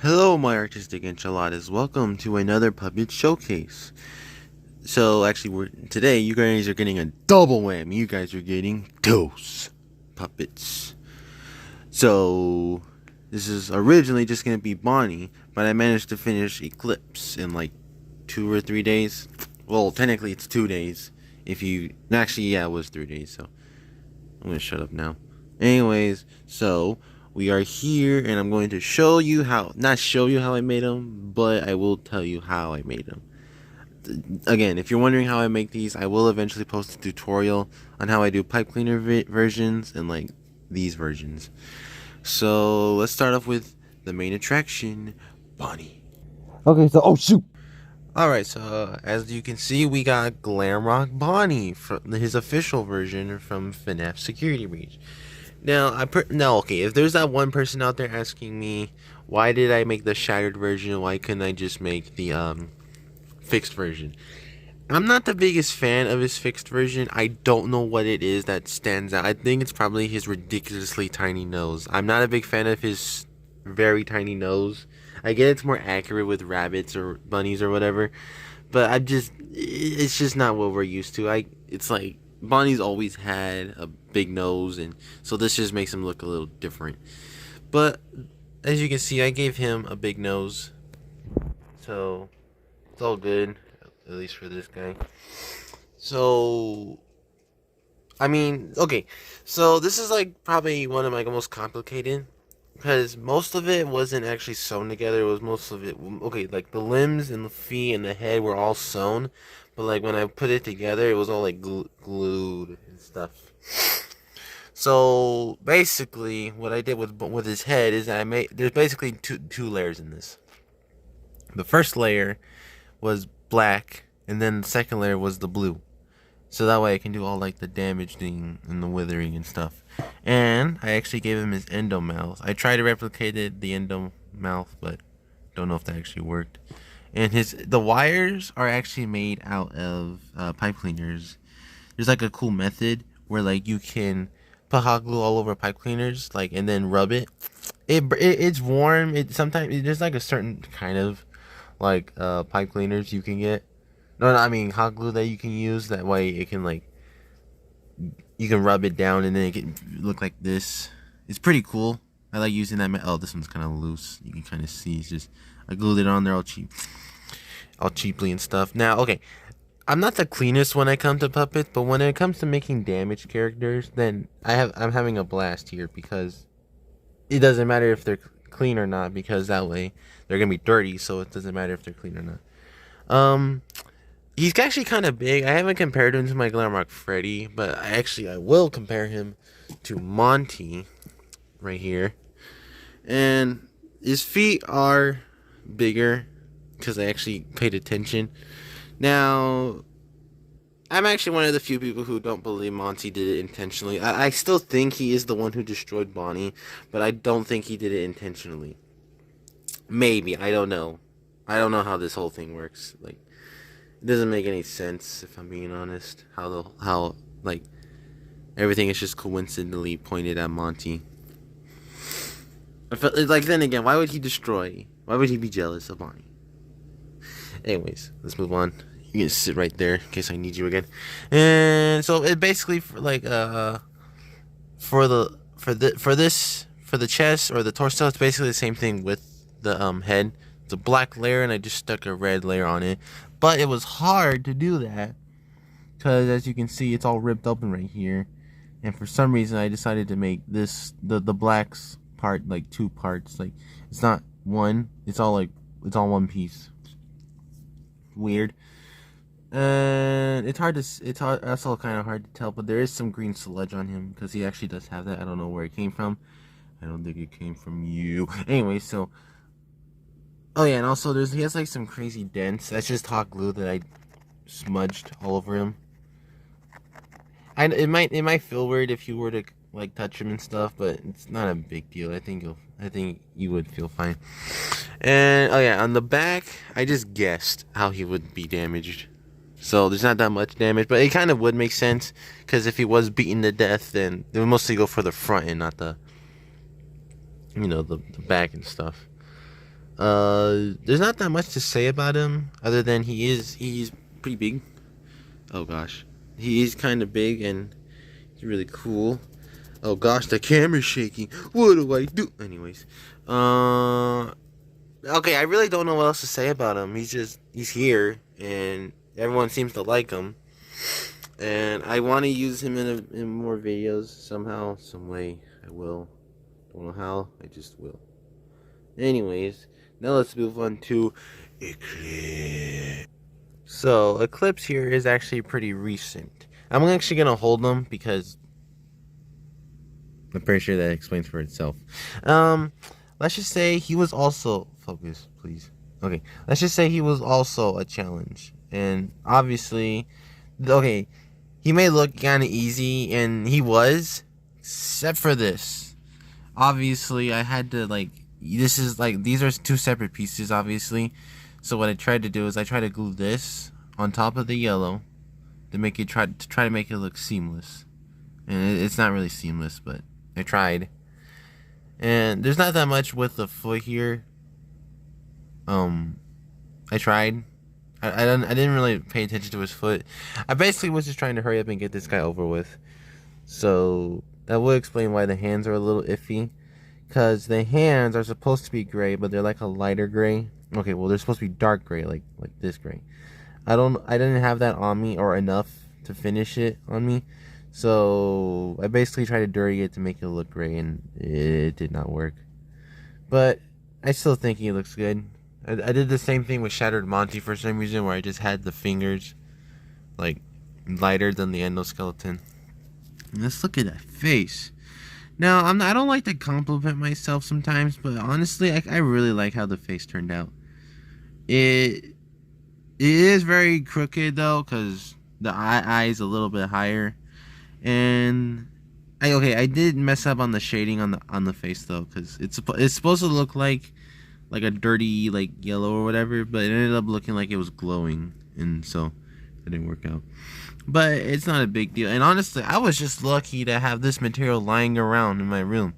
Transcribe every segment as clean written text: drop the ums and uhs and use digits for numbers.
Hello, my artistic enchiladas. Welcome to another puppet showcase. So, actually, today you guys are getting a double whammy. You guys are getting those puppets. So, this is originally just gonna be Bonnie, but I managed to finish Eclipse in like 2 or 3 days. Well, technically it's 2 days. If you actually, yeah, it was 3 days. So, I'm gonna shut up now. Anyways, so we are here, and I'm going to show you how. Not show you how I made them, but I will tell you how I made them. Again, if you're wondering how I make these, I will eventually post a tutorial on how I do pipe cleaner versions and like these versions. So let's start off with the main attraction, Bonnie. Okay, so oh shoot. Alright, so as you can see, we got Gamrock Bonnie, from his official version from FNAF Security Breach. Now, okay, if there's that one person out there asking me, why did I make the shattered version, why couldn't I just make the fixed version? I'm not the biggest fan of his fixed version. I don't know what it is that stands out. I think it's probably his ridiculously tiny nose. I'm not a big fan of his very tiny nose. I get it's more accurate with rabbits or bunnies or whatever, but it's just not what we're used to. It's like Bonnie's always had a big nose, and so this just makes him look a little different. But as you can see, I gave him a big nose, so it's all good, at least for this guy. So I mean, okay, so this is like probably one of my most complicated, because most of it wasn't actually sewn together. It was most of it, okay, like the limbs and the feet and the head were all sewn, but like when I put it together, it was all like glued and stuff. So basically, what I did with his head is there's basically two layers in this. The first layer was black, and then the second layer was the blue. So that way I can do all like the damaging and the withering and stuff. And I actually gave him his endo mouth. I tried to replicate the endo mouth, but don't know if that actually worked. And the wires are actually made out of pipe cleaners. There's like a cool method where like you can put hot glue all over pipe cleaners, like, and then rub it. It's warm. Sometimes there's like a certain kind of like pipe cleaners you can get. No, I mean hot glue that you can use. That way it can like, you can rub it down and then it can look like this. It's pretty cool. I like using that. Oh, this one's kind of loose. You can kind of see. It's just, I glued it on there all cheaply and stuff. Now, okay, I'm not the cleanest when I come to puppets, but when it comes to making damaged characters, then I'm having a blast here, because it doesn't matter if they're clean or not, because that way they're gonna be dirty, so it doesn't matter if they're clean or not. He's actually kind of big. I haven't compared him to my Gamrock Freddy, but I will compare him to Monty right here. And his feet are bigger because I actually paid attention. Now, I'm actually one of the few people who don't believe Monty did it intentionally. I still think he is the one who destroyed Bonnie, but I don't think he did it intentionally. Maybe, I don't know. I don't know how this whole thing works. Like, it doesn't make any sense, if I'm being honest. How like everything is just coincidentally pointed at Monty. Like, then again, why would he destroy? Why would he be jealous of Bonnie? Anyways, let's move on. You can sit right there in case I need you again. And so it basically for the chest or the torso, it's basically the same thing with the head. It's a black layer, and I just stuck a red layer on it. But it was hard to do that because, as you can see, it's all ripped open right here. And for some reason, I decided to make the blacks part like two parts. Like, it's not one. It's all one piece. Weird. And it's also kind of hard to tell, but there is some green sludge on him because he actually does have that. I don't know where it came from. I don't think it came from you. Anyway, so. Oh yeah, and also he has like some crazy dents. That's just hot glue that I smudged all over him. It might feel weird if you were to like touch him and stuff, but it's not a big deal. I think you would feel fine. And oh yeah, on the back, I just guessed how he would be damaged. So there's not that much damage, but it kind of would make sense, because if he was beaten to death, then they would mostly go for the front and not the back and stuff. There's not that much to say about him other than he's pretty big. Oh gosh, he is kind of big and he's really cool. Oh gosh, the camera's shaking. What do I do? Anyways, okay, I really don't know what else to say about him. He's here and everyone seems to like him. And I want to use him in more videos somehow, some way. I will. Don't know how. I just will. Anyways, now let's move on to Eclipse. So Eclipse here is actually pretty recent. I'm actually gonna hold him because I'm pretty sure that explains for itself. Let's just say he was also focus, please. Okay, let's just say he was also a challenge, and obviously, okay, he may look kind of easy, and he was, except for this. Obviously, I had to like. This is like these are two separate pieces, obviously. So what I tried to do is I tried to glue this on top of the yellow to make it try to make it look seamless, and it's not really seamless, but I tried. And there's not that much with the foot here. I tried. I didn't really pay attention to his foot. I basically was just trying to hurry up and get this guy over with. So that will explain why the hands are a little iffy. Because the hands are supposed to be gray, but they're like a lighter gray. Okay, well they're supposed to be dark gray, like this gray. I didn't have that on me or enough to finish it on me. So I basically tried to dirty it to make it look gray, and it did not work. But I still think he looks good. I did the same thing with Shattered Monty for some reason, where I just had the fingers like lighter than the endoskeleton. And let's look at that face. Now I don't like to compliment myself sometimes, but honestly, I really like how the face turned out. It is very crooked though, cause the eye is a little bit higher, and I did mess up on the shading on the face though, cause it's supposed to look like a dirty like yellow or whatever, but it ended up looking like it was glowing, and so it didn't work out. But it's not a big deal, and honestly, I was just lucky to have this material lying around in my room.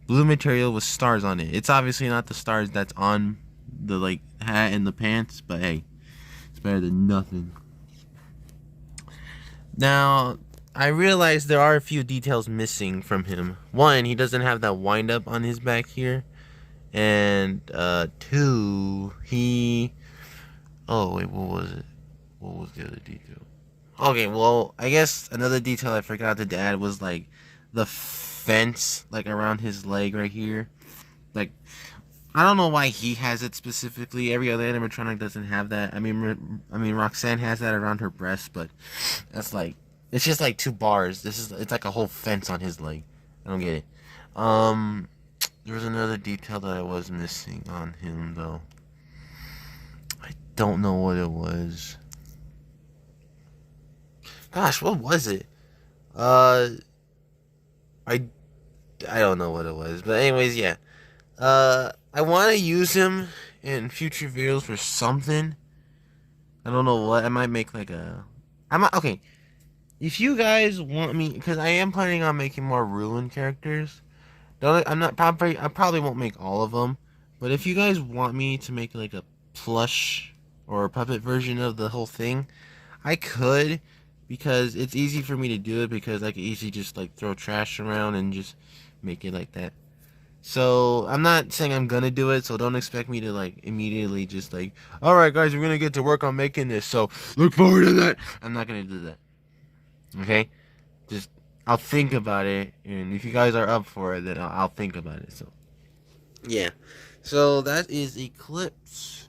Blue material with stars on it. It's obviously not the stars that's on the like hat and the pants, but hey, it's better than nothing. Now, I realize there are a few details missing from him. One, he doesn't have that wind up on his back here. And two, oh wait, what was it? What was the other detail? Okay, well, I guess another detail I forgot to add was like the fence like around his leg right here. Like, I don't know why he has it specifically. Every other animatronic doesn't have that. I mean Roxanne has that around her breast, but that's like it's just like two bars. It's like a whole fence on his leg. I don't get it. There was another detail that I was missing on him though. I don't know what it was. Gosh, what was it? I I don't know what it was, but anyways, yeah. I want to use him in future videos for something. I don't know what. I might make like a. Okay. If you guys want me, because I am planning on making more Ruin characters. Don't I'm not probably I probably won't make all of them, but if you guys want me to make like a plush or a puppet version of the whole thing, I could, because it's easy for me to do it because I can easily just like throw trash around and just make it like that. So I'm not saying I'm gonna do it, so don't expect me to like immediately just like, all right guys, we're gonna get to work on making this, so look forward to that. I'm not gonna do that. Okay, just I'll think about it, and if you guys are up for it, then I'll think about it. So yeah, so that is Eclipse.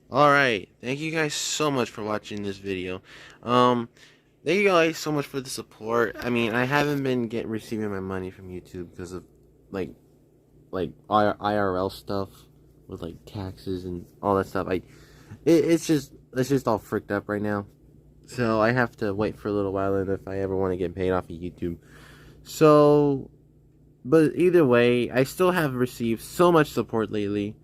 All right, thank you guys so much for watching this video. Thank you guys so much for the support. I mean, I haven't been receiving my money from YouTube because of like IRL stuff with like taxes and all that stuff. It's just all fricked up right now. So I have to wait for a little while, and if I ever want to get paid off of YouTube. So, but either way, I still have received so much support lately.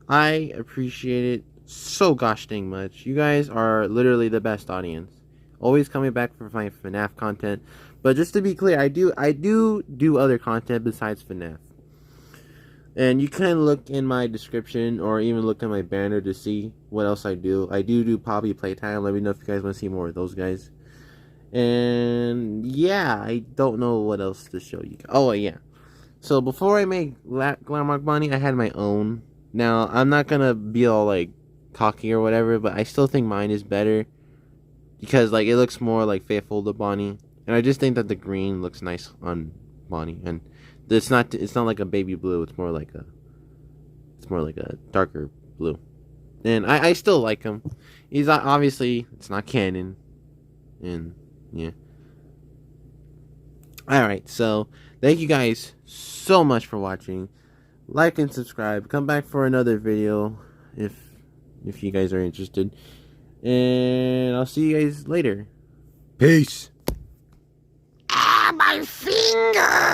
I appreciate it so gosh dang much. You guys are literally the best audience. Always coming back for my FNAF content. But just to be clear, I do other content besides FNAF. And you can look in my description or even look at my banner to see what else I do. I do Poppy Playtime. Let me know if you guys want to see more of those guys. And yeah, I don't know what else to show you. Oh, yeah. So before I made Gamrock Bonnie, I had my own. Now, I'm not going to be all like cocky or whatever, but I still think mine is better. Because like it looks more like faithful to Bonnie. And I just think that the green looks nice on Bonnie. And it's not like a baby blue, it's more like a darker blue. And I still like him. He's obviously it's not canon. And yeah. Alright, so thank you guys so much for watching. Like and subscribe. Come back for another video if you guys are interested. And I'll see you guys later. Peace. Ah, my finger!